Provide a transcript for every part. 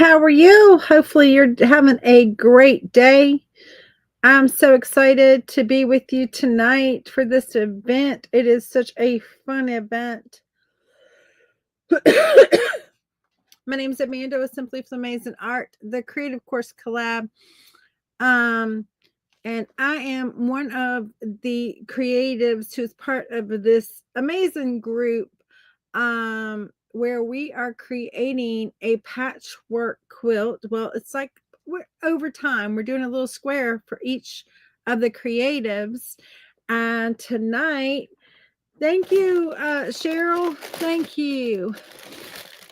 How are you? Hopefully, you're having a great day. I'm so excited to be with you tonight for this event. It is such a fun event. My name is Amanda with Simply Flamazing Art, the Creative Course Collab. And I am one of the creatives who's part of this amazing group where we are creating a patchwork quilt. Well, it's like we're over time, we're doing a little square for each of the creatives. And tonight, thank you, Cheryl. Thank you.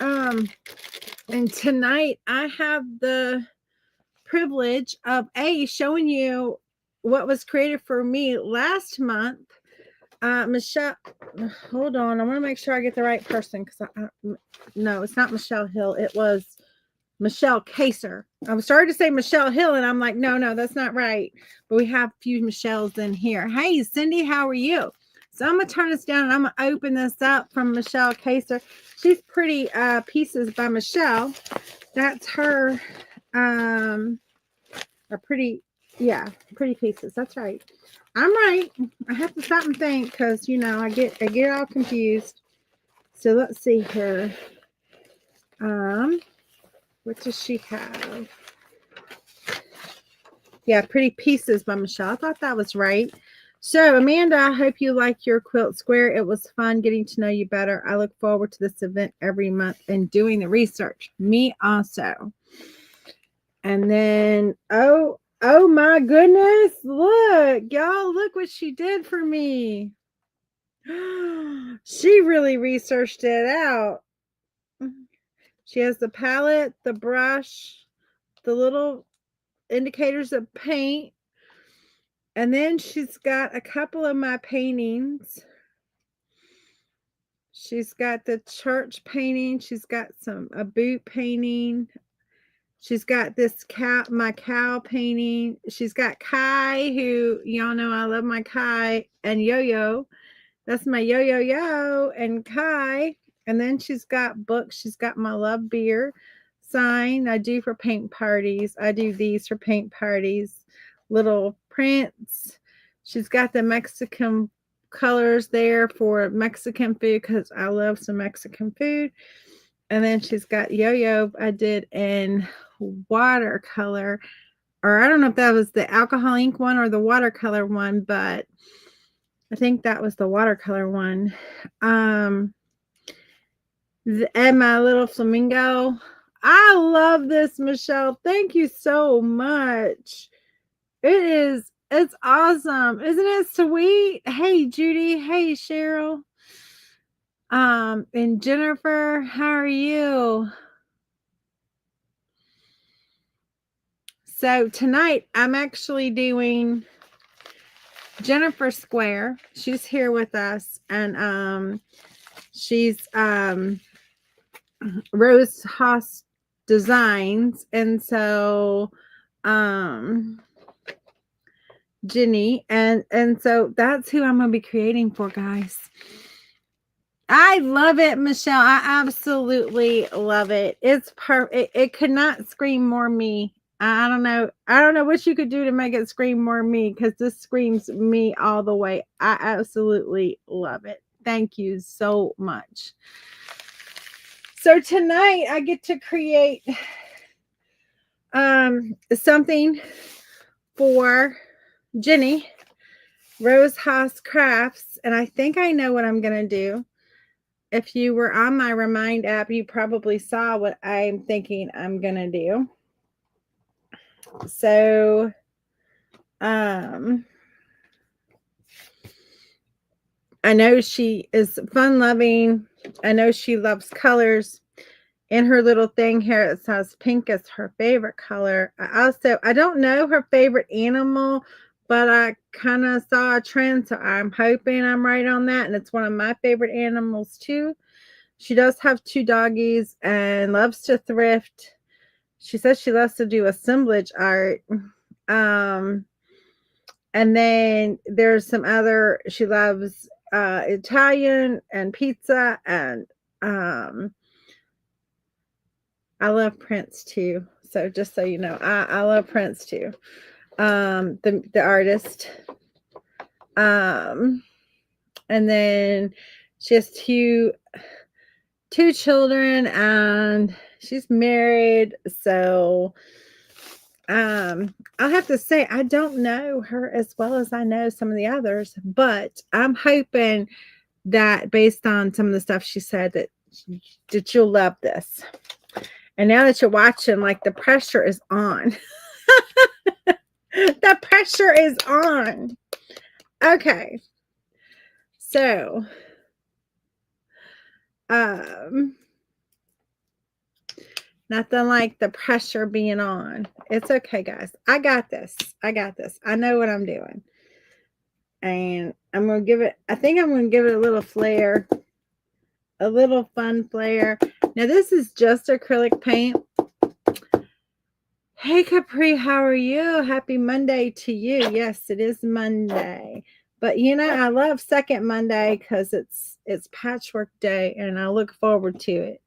And tonight I have the privilege of showing you what was created for me last month. Michelle, hold on, I want to make sure I get the right person because no, it's not Michelle Hill. It was Michelle Kaser. I was starting to say Michelle Hill, and I'm like, no, that's not right. But we have a few Michelles in here. Hey, Cindy, how are you? So I'm gonna turn this down and I'm gonna open this up from Michelle Kaser. She's Pretty Pieces by Michelle. That's her. Pretty pieces. That's right. I'm right. I have to stop and think because I get all confused. So let's see here. What does she have? Yeah, Pretty Pieces by Michelle. I thought that was right. So Amanda, I hope you like your quilt square. It was fun getting to know you better. I look forward to this event every month and doing the research. Me also. And then oh my goodness, look, y'all, look what she did for me. She really researched it out. She has the palette, the brush, the little indicators of paint, and then she's got a couple of my paintings. She's got the church painting, she's got a boot painting. She's got this my cow painting. She's got Kai, who y'all know I love my Kai, and Yo-Yo. That's my Yo-Yo and Kai. And then she's got books. She's got my Love Beer sign I do for paint parties. I do these for paint parties. Little prints. She's got the Mexican colors there for Mexican food because I love some Mexican food. And then she's got Yo-Yo I did in watercolor, or I don't know if that was the alcohol ink one or the watercolor one, but I think that was the watercolor one. And my little flamingo. I love this, Michelle. Thank you so much. It's awesome. Isn't it sweet? Hey, Judy. Hey, Cheryl. And Jennifer, how are you? So tonight I'm actually doing Jennifer Square. She's here with us, and she's Rose Haus Designs, and so Jennie, and so that's who I'm gonna be creating for, guys. I love it, Michelle. I absolutely love it. It's perfect. It could not scream more me. I don't know what you could do to make it scream more me, because this screams me all the way. I absolutely love it. Thank you so much. So tonight I get to create something for Jennie, Rose Haus Crafts, and I think I know what I'm gonna do. If you were on my Remind app, you probably saw what I'm thinking I'm gonna do. So I know she is fun loving. I know she loves colors. In her little thing here, it says pink is her favorite color. I don't know her favorite animal, but I kind of saw a trend, so I'm hoping I'm right on that. And it's one of my favorite animals too. She does have 2 doggies and loves to thrift. She says she loves to do assemblage art. And then there's some other, she loves Italian and pizza and I love Prince too. So just so you know, I love Prince too. The artist. Um, and then she has two children, and she's married. So I'll have to say I don't know her as well as I know some of the others, but I'm hoping that based on some of the stuff she said that you'll love this. And now that you're watching, like, the pressure is on. The pressure is on. Okay. So, nothing like the pressure being on. It's okay, guys. I got this. I got this. I know what I'm doing. And I'm going to give it, I think I'm going to give it a little flair, a little fun flair. Now, this is just acrylic paint. Hey, Capri, how are you? Happy Monday to you. Yes, it is Monday. But, you know, I love second Monday because it's Patchwork Day, and I look forward to it.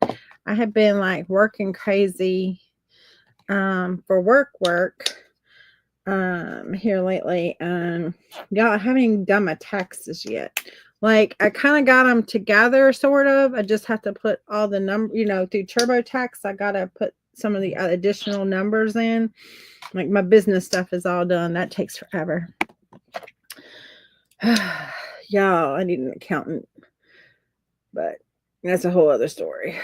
I have been, like, working crazy for work here lately. Y'all, I haven't even done my taxes yet. Like, I kind of got them together, sort of. I just have to put all the number, you know, through TurboTax. I got to put some of the additional numbers in. Like, my business stuff is all done. That takes forever. Y'all, I need an accountant. But that's a whole other story.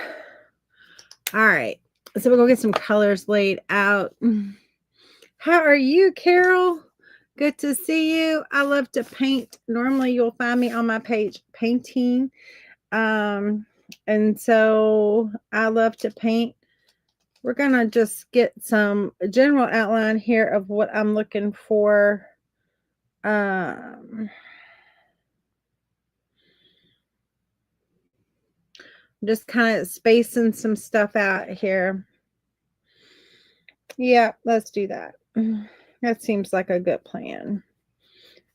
All right. So we're going to get some colors laid out. How are you, Carol? Good to see you. I love to paint. Normally, you'll find me on my page painting. And so I love to paint. We're going to just get some general outline here of what I'm looking for. Just kind of spacing some stuff out here. Yeah, let's do that. That seems like a good plan.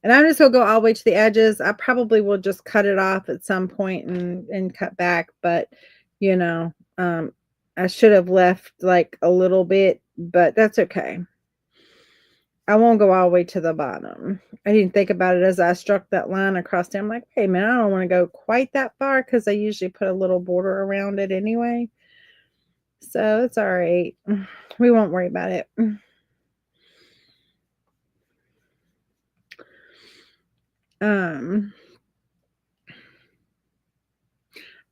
And I'm just going to go all the way to the edges. I probably will just cut it off at some point and cut back. But, you know, I should have left like a little bit, but that's okay. I won't go all the way to the bottom. I didn't think about it as I struck that line across there. I'm like, hey, man, I don't want to go quite that far because I usually put a little border around it anyway. So it's all right. We won't worry about it.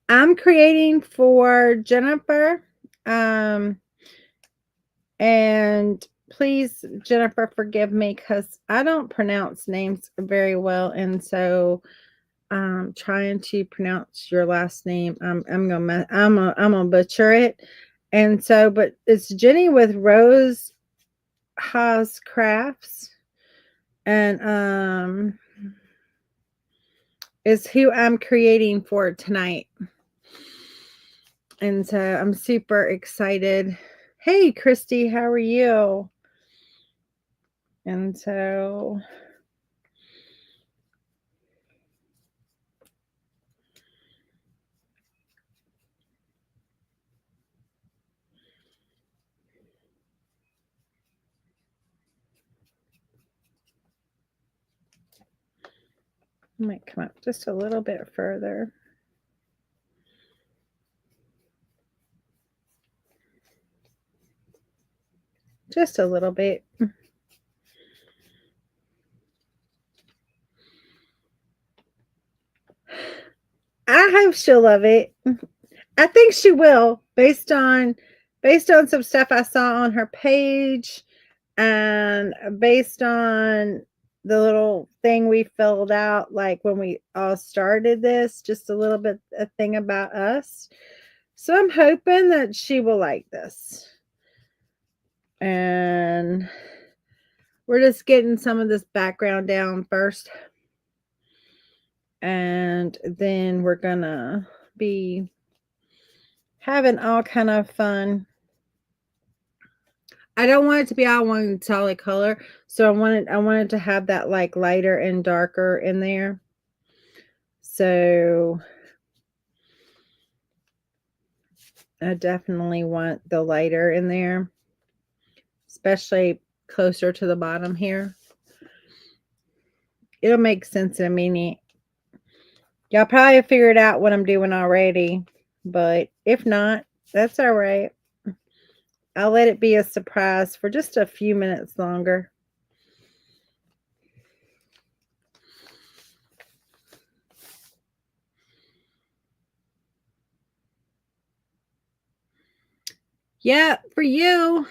I'm creating for Jennifer. And please, Jennifer, forgive me because I don't pronounce names very well. And so I'm trying to pronounce your last name. I'm gonna butcher it. And so, but it's Jennie with Rose Haus Crafts. And is who I'm creating for tonight. And so I'm super excited. Hey, Christy, how are you? And so I might come up just a little bit further. Just a little bit. I hope she'll love it. I think she will, based on some stuff I saw on her page and based on the little thing we filled out, like when we all started this, just a little bit a thing about us. So I'm hoping that she will like this. And we're just getting some of this background down first. And then we're gonna be having all kind of fun. I don't want it to be all one solid color, so I wanted to have that like lighter and darker in there. So I definitely want the lighter in there, especially closer to the bottom here. It'll make sense in a minute. Y'all probably figured out what I'm doing already, but if not, that's all right. I'll let it be a surprise for just a few minutes longer. Yeah, for you.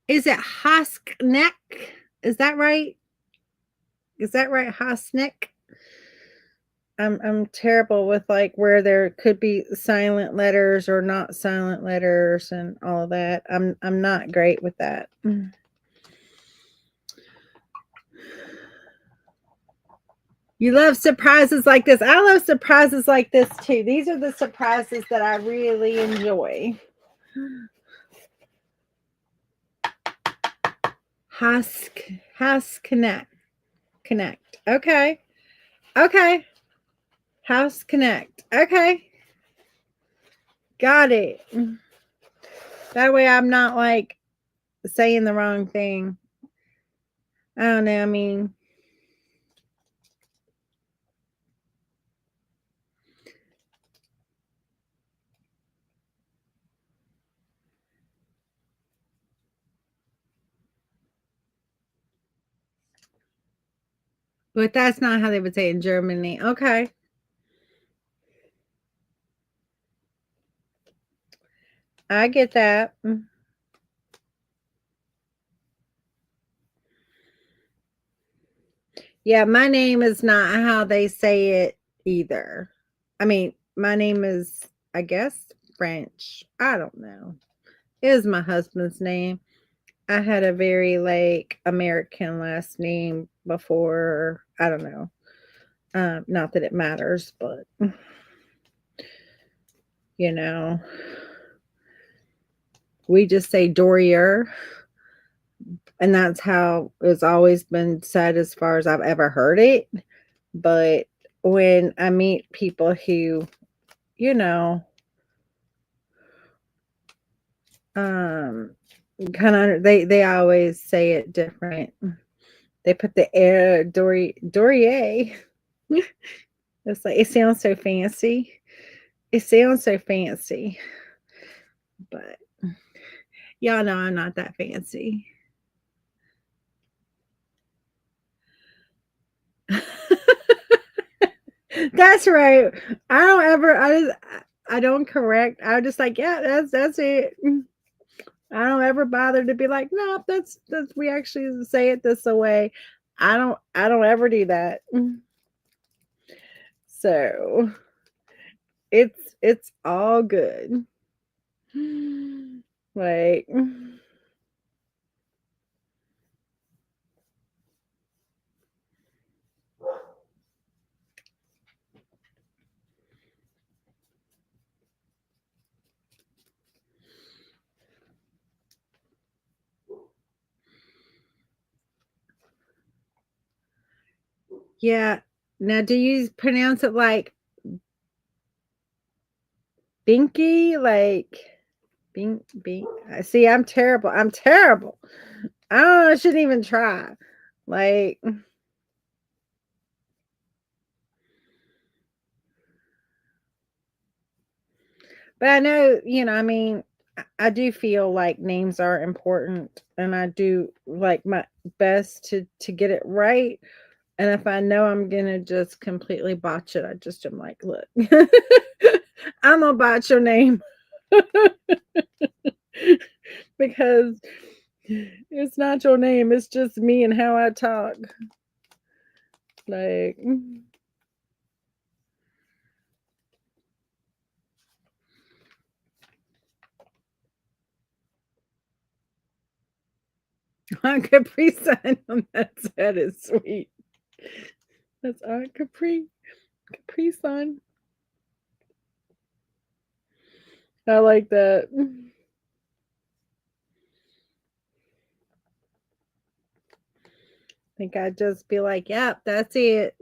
Is it Husk Neck? Is that right? Is that right, Hosnick? I'm terrible with like where there could be silent letters or not silent letters and all of that. I'm not great with that. You love surprises like this. I love surprises like this too. These are the surprises that I really enjoy. House Connect. Okay. Okay. House Connect. Okay. Got it. That way I'm not like saying the wrong thing. I don't know. I mean, but that's not how they would say it in Germany. Okay. I get that. Yeah, my name is not how they say it either. I mean, my name is, I guess, French. I don't know. It is my husband's name. I had a very like American last name before. I don't know. Not that it matters, but you know, we just say Dorier, and that's how it's always been said as far as I've ever heard it. But when I meet people who, you know, um, kind of they always say it different. They put the air Dorier. It's like it sounds so fancy. It sounds so fancy, but y'all know I'm not that fancy. That's right. I don't ever. I don't correct. I just like yeah. That's it. I don't ever bother to be like no. That's we actually say it this way. I don't ever do that. So it's all good. Like yeah. Now, do you pronounce it like binky? Like bink. See, I'm terrible. I'm terrible. I don't know. I shouldn't even try. Like, but I know, I mean, I do feel like names are important, and I do like my best to get it right. And if I know I'm gonna just completely botch it, I just am like, look, I'm gonna botch your name because it's not your name. It's just me and how I talk. Like, Aunt Capri Sun on that set is sweet. That's Aunt Capri Sun. I like that. I think I'd just be like, yep, that's it.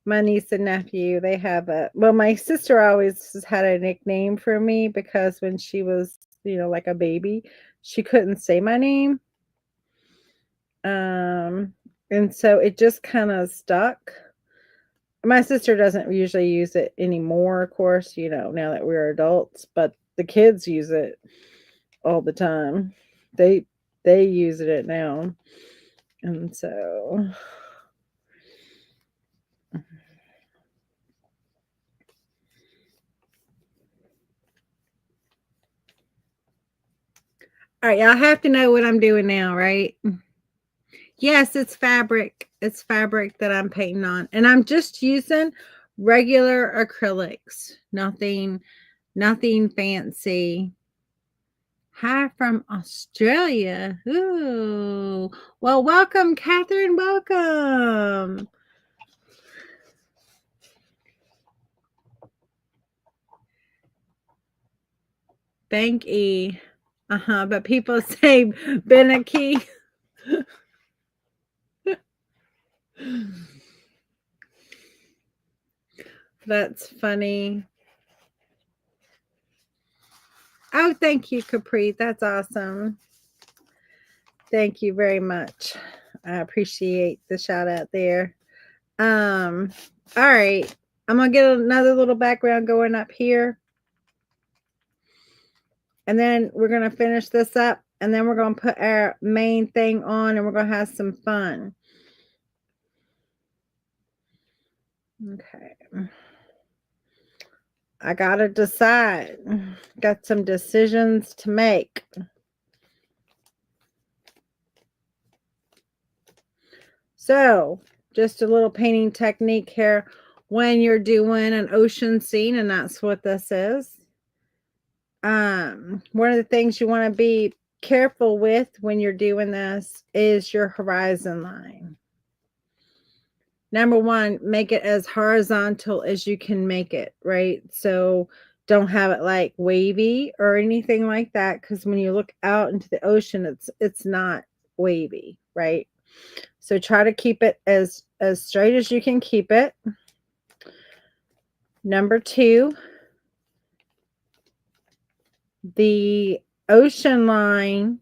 my niece and nephew, they have well, my sister always has had a nickname for me because when she was, like a baby, she couldn't say my name. And so it just kind of stuck. My sister doesn't usually use it anymore, of course, now that we're adults, but the kids use it all the time. They use it now. And so all right, y'all have to know what I'm doing now, right? Yes, it's fabric. It's fabric that I'm painting on. And I'm just using regular acrylics. Nothing fancy. Hi from Australia. Ooh. Well, welcome, Catherine. Welcome. Thank E. But people say Benaki. That's funny. Oh, thank you, Capri. That's awesome. Thank you very much. I appreciate the shout out there. All right. I'm gonna get another little background going up here. And then we're gonna finish this up, and then we're gonna put our main thing on, and we're gonna have some fun. Okay. I gotta decide. Got some decisions to make. So, just a little painting technique here when you're doing an ocean scene, and that's what this is. One of the things you want to be careful with when you're doing this is your horizon line. Number one, make it as horizontal as you can make it, right? So don't have it like wavy or anything like that, because when you look out into the ocean, it's not wavy, right? So try to keep it as straight as you can keep it. Number two, the ocean line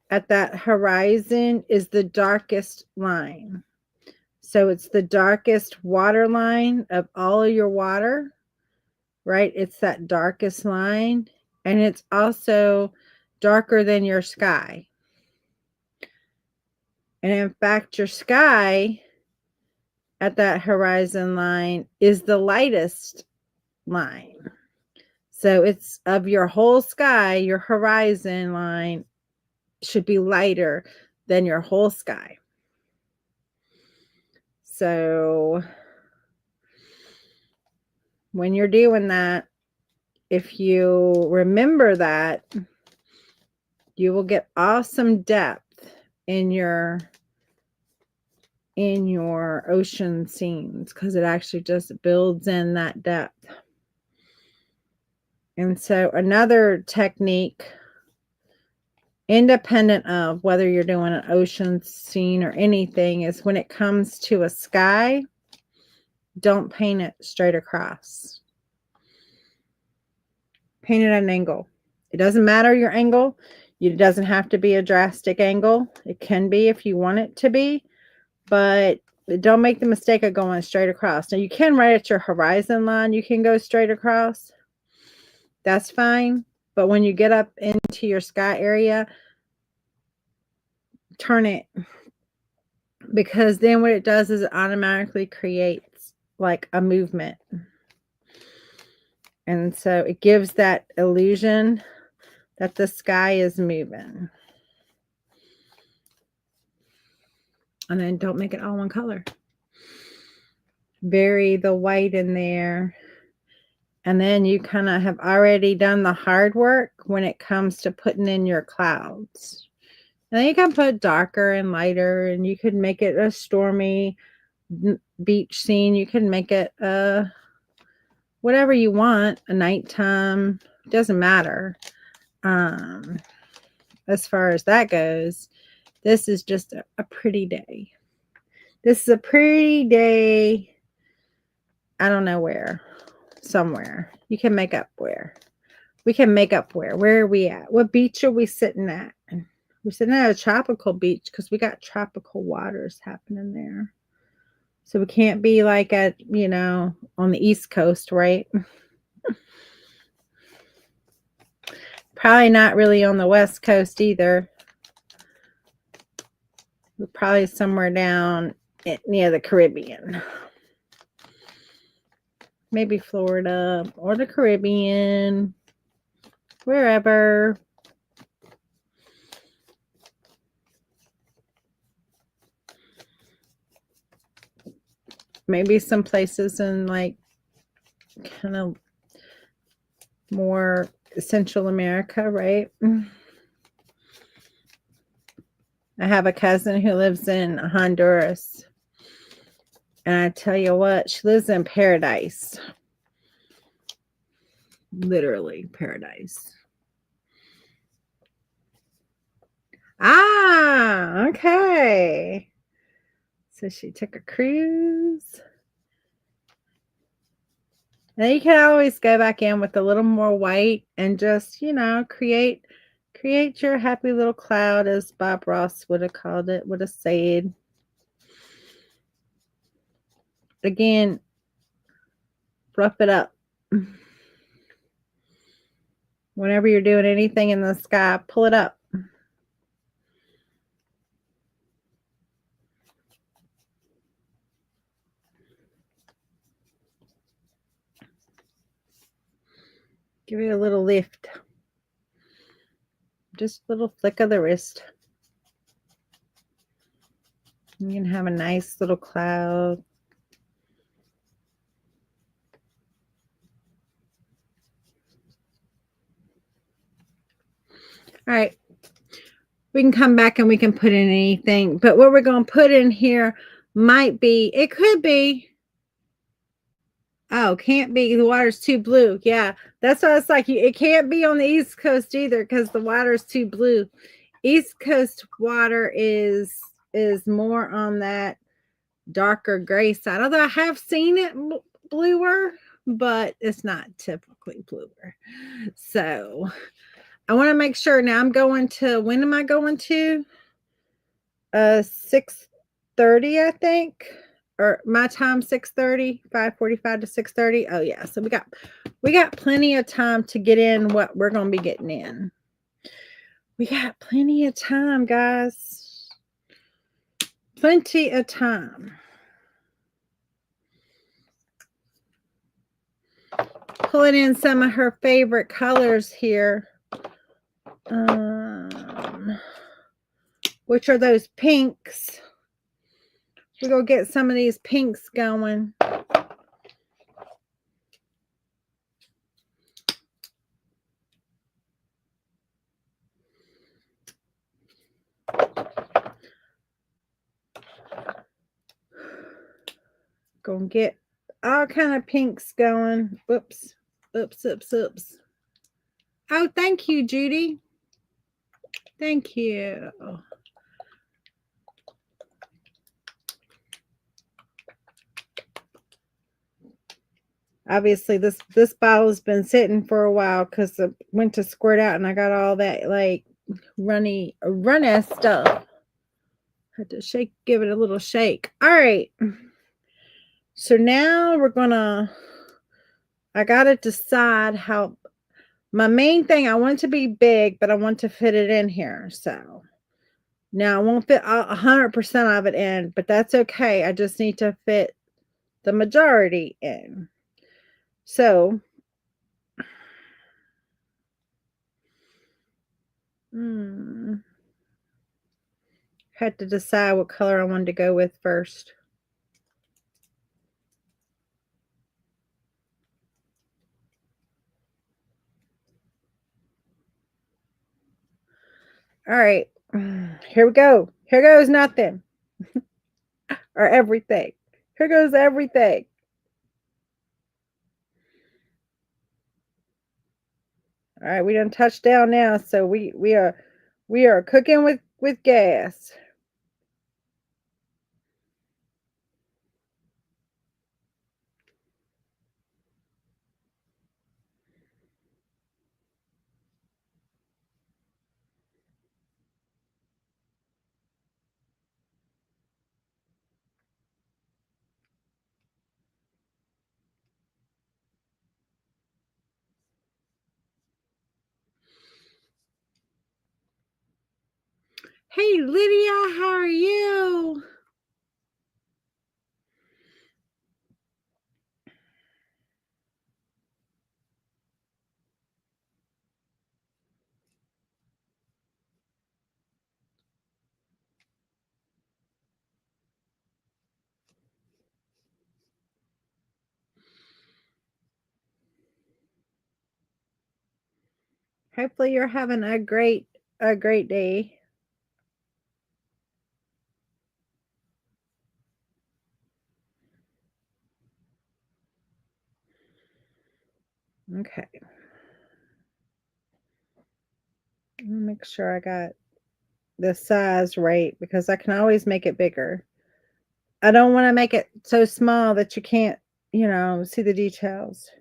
at that horizon is the darkest line. So it's the darkest water line of all of your water, right? It's that darkest line. And it's also darker than your sky. And in fact, your sky at that horizon line is the lightest line. So it's of your whole sky, your horizon line should be lighter than your whole sky. So when you're doing that, if you remember that, you will get awesome depth in your ocean scenes, because it actually just builds in that depth. And so another technique, independent of whether you're doing an ocean scene or anything, is when it comes to a sky, don't paint it straight across. Paint it at an angle. It doesn't matter your angle. It doesn't have to be a drastic angle. It can be if you want it to be, but don't make the mistake of going straight across. Now you can, right at your horizon line, you can go straight across. That's fine. But when you get up into your sky area, turn it, because then what it does is it automatically creates like a movement. And so it gives that illusion that the sky is moving. And then don't make it all one color. Vary the white in there. And then you kind of have already done the hard work when it comes to putting in your clouds. And then you can put darker and lighter, and you could make it a stormy beach scene. You can make it whatever you want, a nighttime. It doesn't matter. As far as that goes, this is just a pretty day. This is a pretty day I don't know where. Somewhere. You can make up where. We can make up where. Where are we at? What beach are we sitting at? We're sitting at a tropical beach because we got tropical waters happening there. So we can't be like at, on the East Coast, right? Probably not really on the West Coast either. We're probably somewhere down near the Caribbean. Maybe Florida or the Caribbean. Wherever. Maybe some places in like kind of more Central America, right? I have a cousin who lives in Honduras. And I tell you what, she lives in paradise. Literally paradise. Ah, okay. So she took a cruise. Now you can always go back in with a little more white and just, create your happy little cloud, as Bob Ross would have called it, would have said. Again, rough it up. Whenever you're doing anything in the sky, pull it up. Give it a little lift. Just a little flick of the wrist. You can have a nice little cloud. All right. We can come back and we can put in anything. But what we're going to put in here might be, it could be, oh, can't be, the water's too blue. Yeah, that's why it's like, it can't be on the East Coast either because the water's too blue. East Coast water is more on that darker gray side. Although I have seen it bluer, but it's not typically bluer. So I want to make sure. Now I'm going to, when am I going to? 6:30, I think. Or my time, 6:30, 5:45 to 6:30. Oh yeah. So we got plenty of time to get in what we're gonna be getting in. We got plenty of time, guys. Plenty of time. Pulling in some of her favorite colors here. Which are those pinks. We're going to get some of these pinks going. Going to get all kind of pinks going. Oops. Oops, oops, oops. Oh, thank you, Judy. Thank you. Obviously, this bottle has been sitting for a while because I went to squirt out and I got all that like runny stuff. Had to give it a little shake. All right. So now we're gonna. I gotta decide how. My main thing, I want it to be big, but I want to fit it in here. So now I won't fit 100% of it in, but that's okay. I just need to fit the majority in. So, had to decide what color I wanted to go with first. All right, here we go. Here goes nothing or everything. Here goes everything. All right, we done touched down now, so we are cooking with gas. Hey, Lydia, how are you? Hopefully you're having a great day. Okay. Let me make sure I got the size right because I can always make it bigger. I don't want to make it so small that you can't, see the details.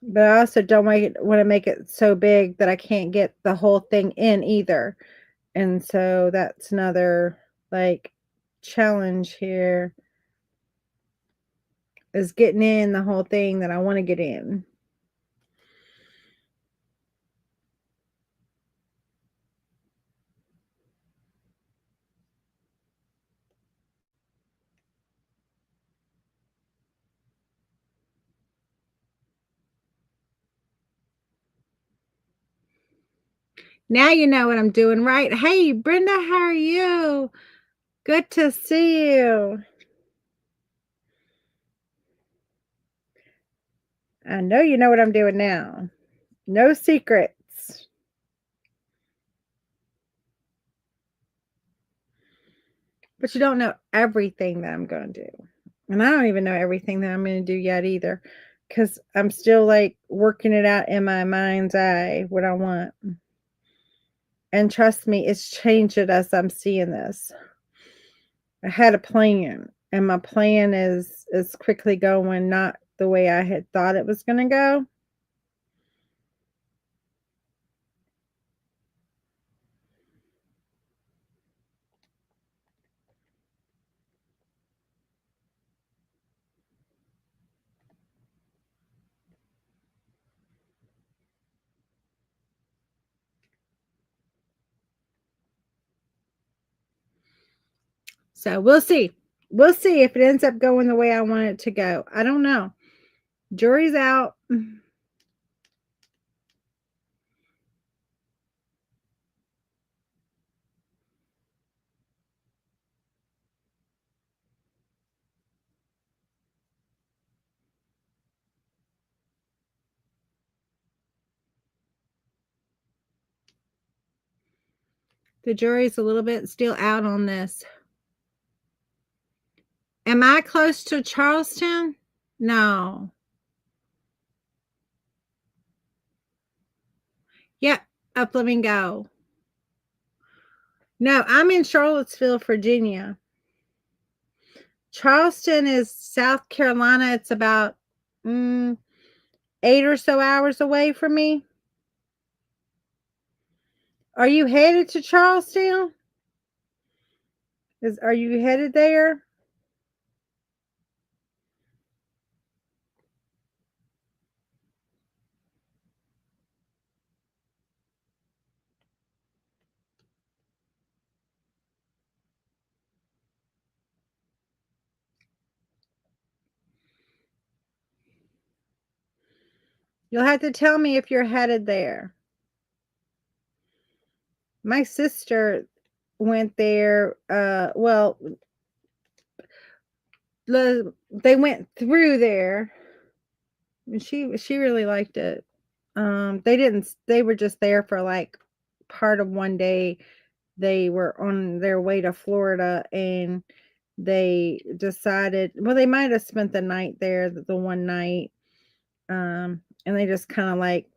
But I also don't want to make it so big that I can't get the whole thing in either. And so that's another like challenge here is getting in the whole thing that I want to get in. Now you know what I'm doing, right? Hey, Brenda, how are you? Good to see you. I know you know what I'm doing now. No secrets. But you don't know everything that I'm going to do. And I don't even know everything that I'm going to do yet either. Because I'm still like working it out in my mind's eye what I want. And trust me, it's changing as I'm seeing this. I had a plan, and my plan is quickly going not the way I had thought it was going to go. So we'll see. We'll see if it ends up going the way I want it to go. I don't know. Jury's out. The jury's a little bit still out on this. Am I close to Charleston? No. Yep, up Flamingo. No, I'm in Charlottesville, Virginia. Charleston is South Carolina. It's about 8 or so hours away from me. Are you headed to Charleston? Are you headed there? You'll have to tell me if you're headed there. My sister went there. Well, they went through there, and she really liked it. They didn't. They were just there for like part of one day. They were on their way to Florida, and they decided. Well, they might have spent the night there, the one night. And they just kind of like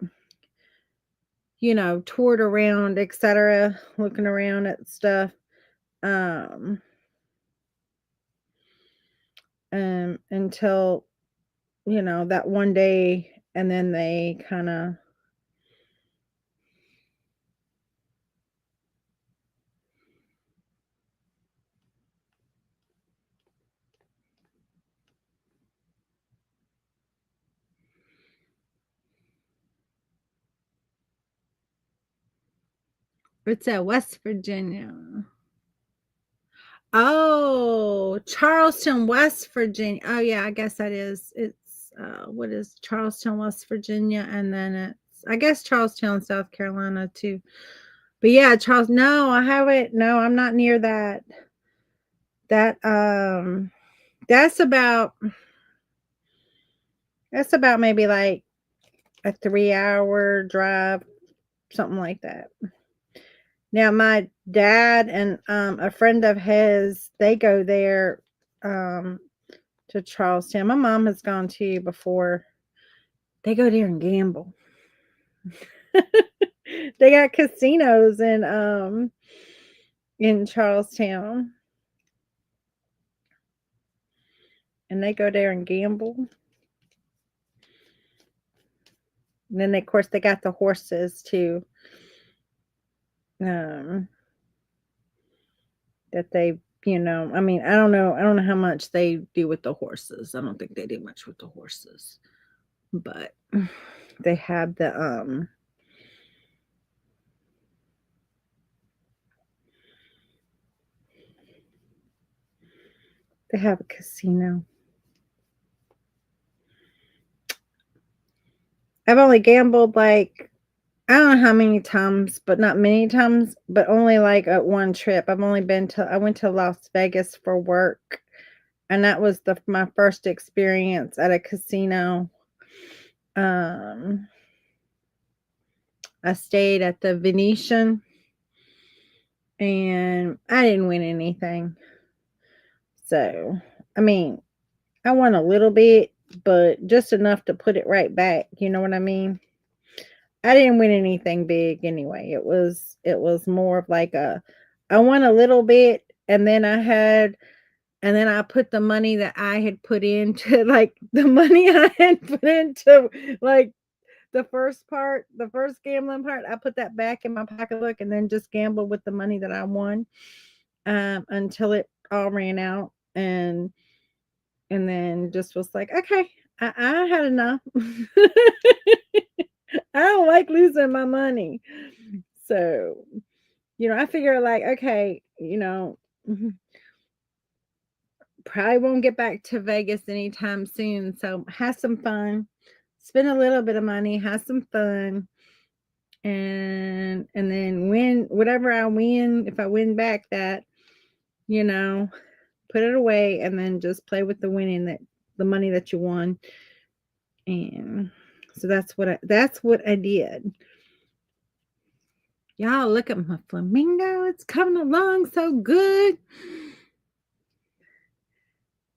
toured around, etc., looking around at stuff. Um, until that one day, and then they kind of It's at West Virginia. Oh, Charleston, West Virginia. Oh yeah, I guess that is. It's what is Charleston, West Virginia, and then it's I guess Charlestown, South Carolina too. But yeah, Charles. No, I haven't. No, I'm not near that. That that's about maybe like a 3-hour drive, something like that. Now my dad and a friend of his, they go there um to Charlestown. My mom has gone to before. They go there and gamble. They got casinos in Charlestown, and they go there and gamble. And then of course they got the horses too. Um that they, I mean, I don't know how much they do with the horses. I don't think they do much with the horses. But they have they have a casino. I've only gambled like I don't know how many times, but not many times, but only like at one trip. I went to Las Vegas for work, and that was my first experience at a casino. Um, I stayed at the Venetian, and I didn't win anything. So, I mean, I won a little bit, but just enough to put it right back. You know what I mean? I didn't win anything big anyway. It was more of like I won a little bit, and then I put the money that I had put into like the money I had put into like the first gambling part, I put that back in my pocketbook and then just gambled with the money that I won until it all ran out, and then just was like, okay, I had enough. I don't like losing my money. So, I figure like, okay, probably won't get back to Vegas anytime soon. So have some fun, spend a little bit of money, have some fun, and then win whatever I win. If I win back that, you know, put it away and then just play with the money that you won. And so that's what I did. Y'all look at my flamingo. It's coming along so good.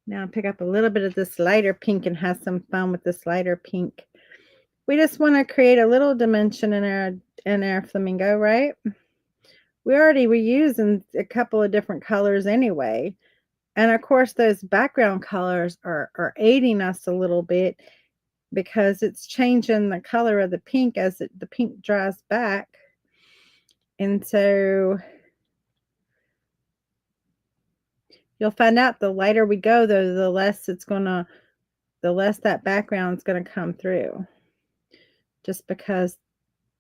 Now pick up a little bit of this lighter pink and have some fun with this lighter pink. We just want to create a little dimension in our flamingo, right? We already were using a couple of different colors anyway. And of course, those background colors are aiding us a little bit because it's changing the color of the pink as the pink dries back. And so you'll find out the lighter we go, though, the less that background is going to come through, just because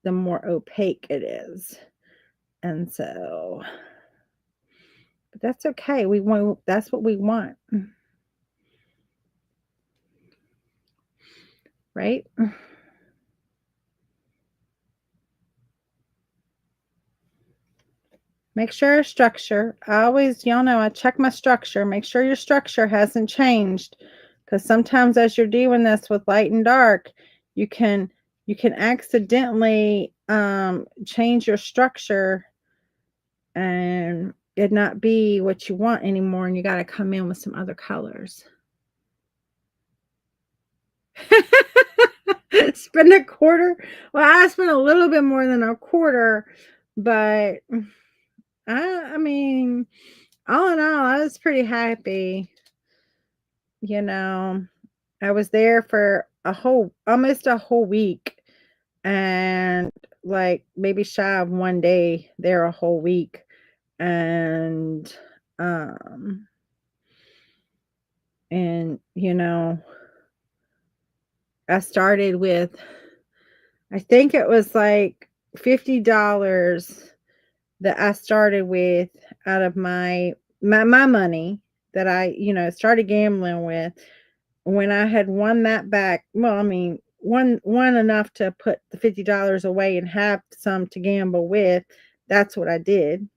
the more opaque it is. And so, but that's okay. That's what we want. Right? Make sure structure. Y'all know I check my structure. Make sure your structure hasn't changed. Because sometimes as you're doing this with light and dark, you can accidentally change your structure and it not be what you want anymore, and you got to come in with some other colors. Spend a quarter. Well, I spent a little bit more than a quarter, but I mean, all in all, I was pretty happy. I was there for almost a whole week, and like maybe shy of one day there a whole week. And um and I started with, I think it was like $50, that I started with out of my money that I, started gambling with. When I had won that back, well, I mean, won enough to put the $50 away and have some to gamble with, that's what I did.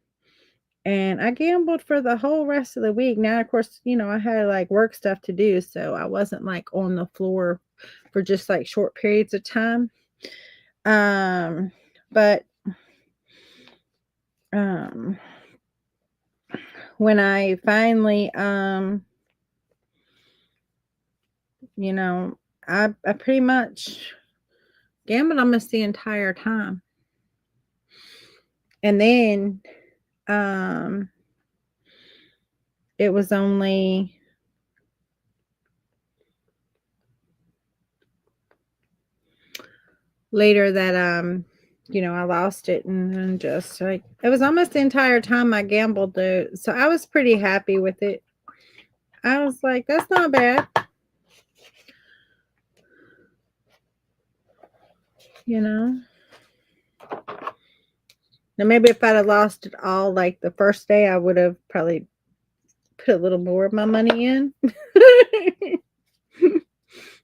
And I gambled for the whole rest of the week. Now, of course, I had like work stuff to do, so I wasn't like on the floor for just like short periods of time. But when I finally I pretty much gambled almost the entire time. And then it was only later that I lost it, and just like it was almost the entire time I gambled though. So I was pretty happy with it. I was like, that's not bad. Now maybe if I'd have lost it all like the first day, I would have probably put a little more of my money in.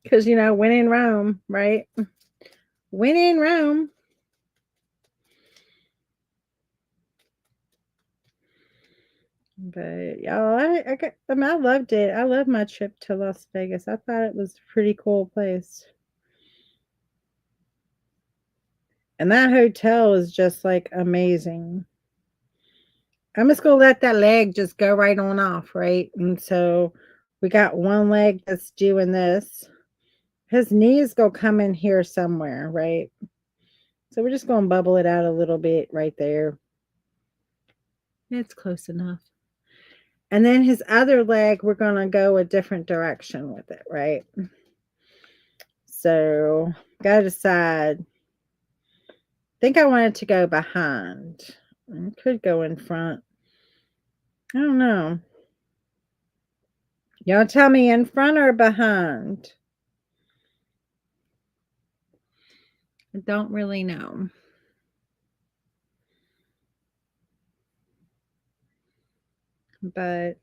Because when in Rome, right? When in Rome. But y'all, I loved it. I loved my trip to Las Vegas. I thought it was a pretty cool place. And that hotel is just like amazing. I'm just gonna let that leg just go right on off, right? And so we got one leg that's doing this. His knees go come in here somewhere, right? So we're just gonna bubble it out a little bit right there. It's close enough. And then his other leg, we're gonna go a different direction with it, right? So gotta decide. I think I wanted to go behind. I could go in front. I don't know. Y'all tell me, in front or behind? I don't really know. But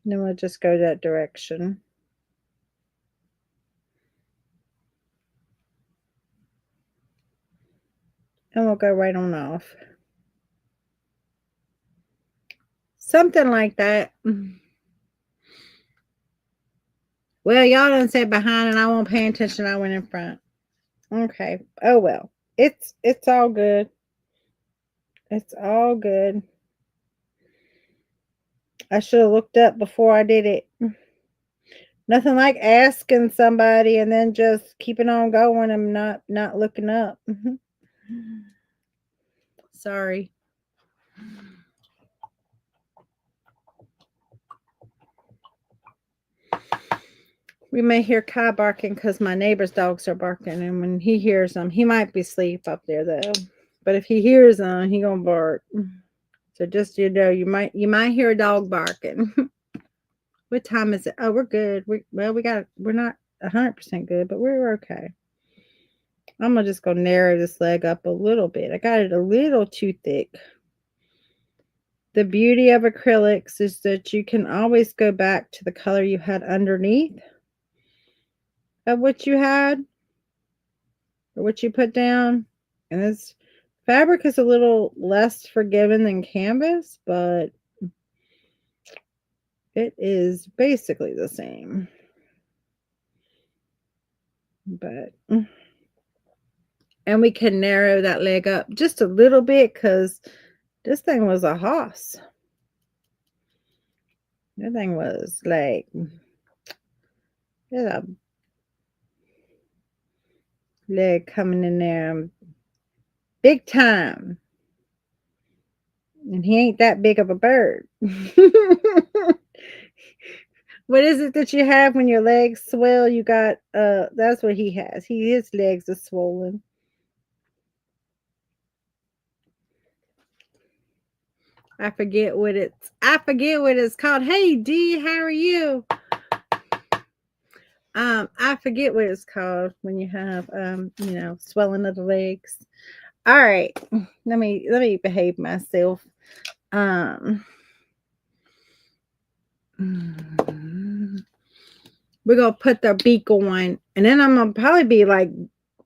then we'll just go that direction. And we'll go right on off. Something like that. Well, y'all done said behind and I won't pay attention. I went in front. Okay. Oh well. It's all good. It's all good. I should have looked up before I did it. Nothing like asking somebody and then just keeping on going and not looking up. Sorry. We may hear Kai barking because my neighbor's dogs are barking, and when he hears them, he might be asleep up there though. But if he hears them, he gonna bark. So just you might hear a dog barking. What time is it? Oh, we're good. We're not 100% good, but we're okay. I'm gonna just go narrow this leg up a little bit. I got it a little too thick. The beauty of acrylics is that you can always go back to the color you had underneath of what you had or what you put down. And this fabric is a little less forgiving than canvas, but it is basically the same. And we can narrow that leg up just a little bit because this thing was a hoss. That thing was like, there's a leg coming in there big time. And he ain't that big of a bird. What is it that you have when your legs swell? You got that's what he has. His legs are swollen. I forget what it's called. Hey D, how are you? I forget what it's called when you have swelling of the legs. All right. Let me behave myself. Um we're gonna put the beak on, and then I'm gonna probably be like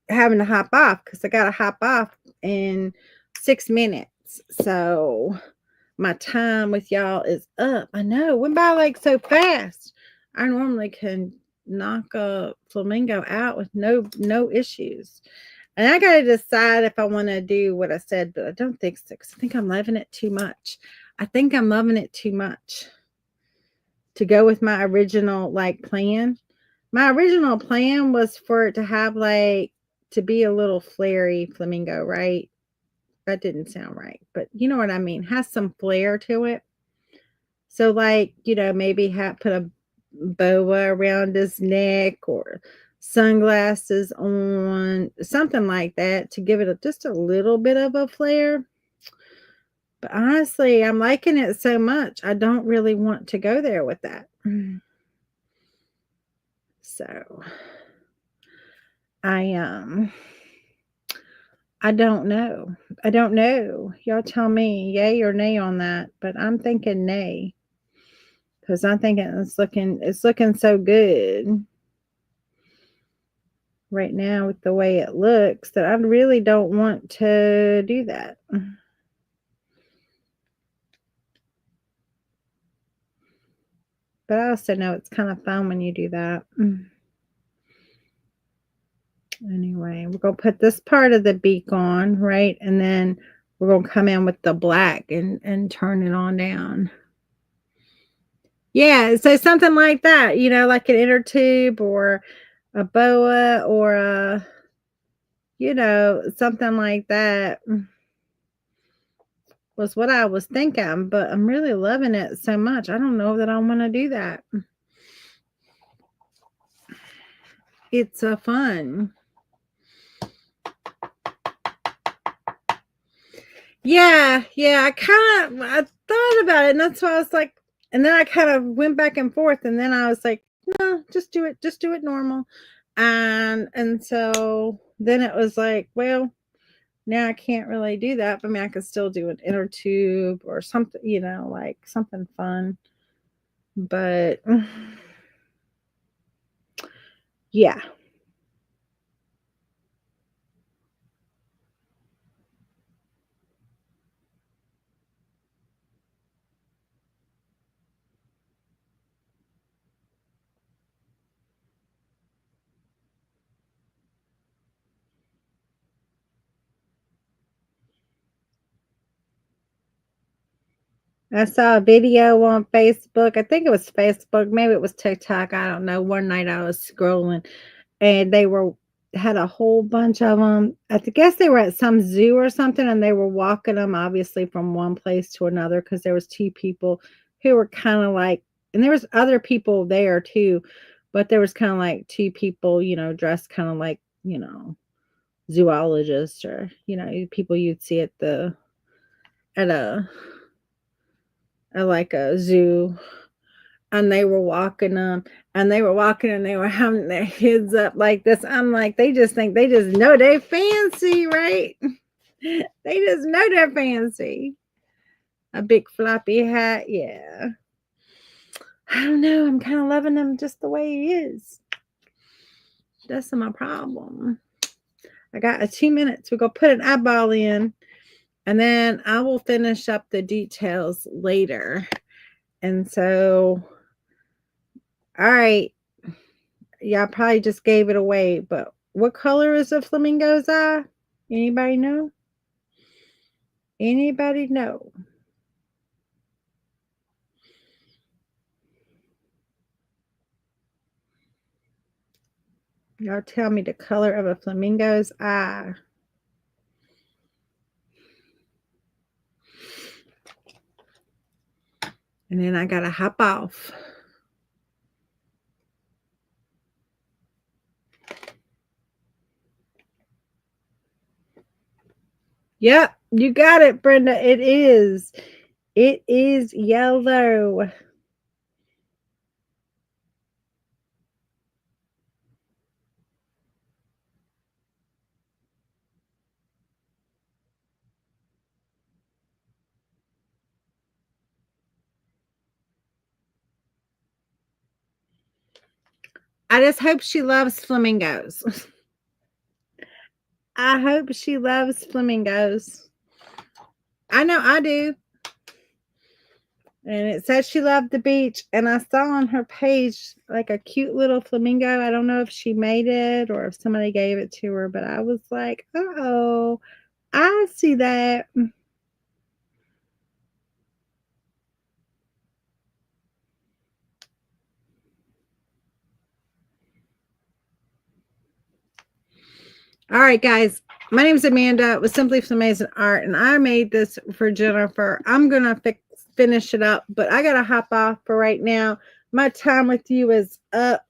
having to hop off because I gotta hop off in 6 minutes. So my time with y'all is up. I know, went by like so fast. I normally can knock a flamingo out with no issues. And I gotta decide if I want to do what I said, but I don't think so. 'Cause I think I'm loving it too much. I think I'm loving it too much to go with my original like plan. My original plan was for it to have like to be a little flary flamingo, right? That didn't sound right, but you know what I mean. Has some flair to it. So like, maybe put a boa around his neck or sunglasses on, something like that to give it just a little bit of a flair. But honestly, I'm liking it so much. I don't really want to go there with that. So I I don't know. I don't know. Y'all tell me yay or nay on that, but I'm thinking nay because I'm thinking it's looking so good right now with the way it looks that I really don't want to do that. But I also know it's kind of fun when you do that. Anyway, we're going to put this part of the beak on, right? And then we're going to come in with the black and turn it on down. Yeah, so something like that, like an inner tube or a boa or something like that was what I was thinking, but I'm really loving it so much. I don't know that I want to do that. It's fun. Yeah, I thought about it, and that's why I was like, and then I kind of went back and forth, and then I was like, no, just do it normal, and so then it was like, well, now I can't really do that. But I mean, I could still do an inner tube or something, like something fun, but yeah. I saw a video on Facebook. I think it was Facebook, maybe it was TikTok. I don't know. One night I was scrolling and they had a whole bunch of them. I guess they were at some zoo or something, and they were walking them obviously from one place to another because there was two people who were kind of like, and there was other people there too, but there was kind of like two people, dressed kind of like, zoologists or people you'd see at like a zoo, and they were walking them, and they were walking, and they were having their heads up like this. I'm like, they just think they just know they fancy, right? They just know they're fancy. A big floppy hat, yeah. I don't know. I'm kind of loving them just the way he is. That's my problem. I got 2 minutes. We're gonna put an eyeball in, and then I will finish up the details later. And so, all right, y'all probably just gave it away, but what color is a flamingo's eye? Anybody know? Anybody know? Y'all tell me the color of a flamingo's eye. And then I gotta hop off. Yep, you got it, Brenda. It is. It is yellow. I just hope she loves flamingos. I hope she loves flamingos. I know I do. And it said she loved the beach. And I saw on her page like a cute little flamingo. I don't know if she made it or if somebody gave it to her, but I was like, oh, I see that. All right, guys. My name is Amanda with Simply Flamazing Art, and I made this for Jennifer. I'm going to finish it up, but I got to hop off for right now. My time with you is up,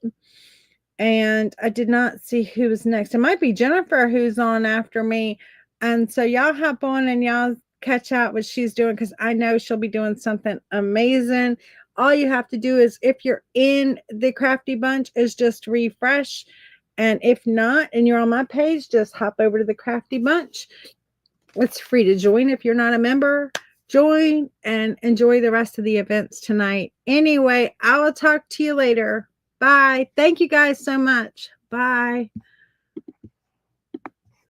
and I did not see who was next. It might be Jennifer who's on after me. And so y'all hop on and y'all catch out what she's doing because I know she'll be doing something amazing. All you have to do is, if you're in the Crafty Bunch, is just refresh. And if not, and you're on my page, just hop over to the Crafty Bunch. It's free to join. If you're not a member, join and enjoy the rest of the events tonight. Anyway, I will talk to you later. Bye. Thank you guys so much. Bye.